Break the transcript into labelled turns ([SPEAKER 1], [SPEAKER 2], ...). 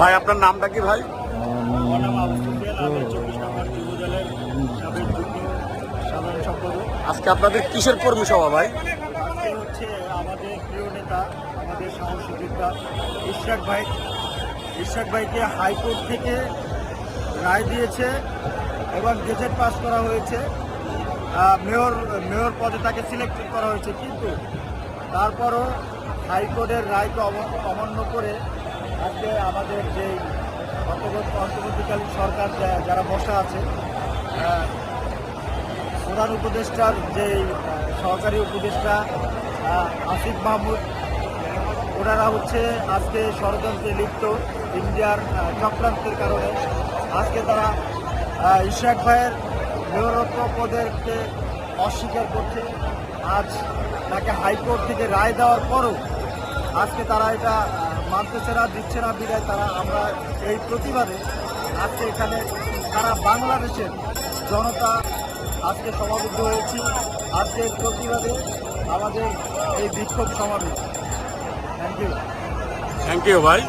[SPEAKER 1] ভাই আপনার নামটা কি ভাই?
[SPEAKER 2] আমার নাম আবু সুফিয়ান, আমি 24 নম্বর যুবদলের সাবেক যুগ্ম সাধারণ সম্পাদক।
[SPEAKER 1] আজকে আপনাদের কিসের কর্মী সভা ভাই?
[SPEAKER 2] আজকে হচ্ছে আমাদের প্রিয় নেতা, আমাদের সাহসী যোদ্ধা ইশরাক ভাইকে হাইকোর্ট থেকে রায় দিয়েছে এবং গেজেট পাস করা হয়েছে। মেয়র পদে তাকে সিলেক্ট করা হয়েছে, কিন্তু তারপরও হাইকোর্টের রায়কে অমান্য করে আজকে আমাদের যে অন্তর্বর্তীকালীন সরকার যারা বসা আছে, প্রধান উপদেষ্টার যে সহকারী উপদেষ্টা আসিফ মাহমুদ, ওনারা হচ্ছে আজকে ষড়যন্ত্রে লিপ্ত ইন্ডিয়ার চক্রান্তের কারণে আজকে তারা ইশরাক ভাইয়ের মেয়রত্ব পদেরকে অস্বীকার করছে। আজ তাকে হাইকোর্ট থেকে রায় দেওয়ার পরও আজকে তারা এটা মানতেছে না, দিচ্ছে না, বিদায় আমরা এই প্রতিবাদে আজকে এখানে সারা বাংলাদেশের জনতা আজকে সমাবেত হয়েছি। আজকের প্রতিবাদে আমাদের এই বিক্ষোভ সমাবেশ। থ্যাংক ইউ
[SPEAKER 1] থ্যাংক ইউ ভাই।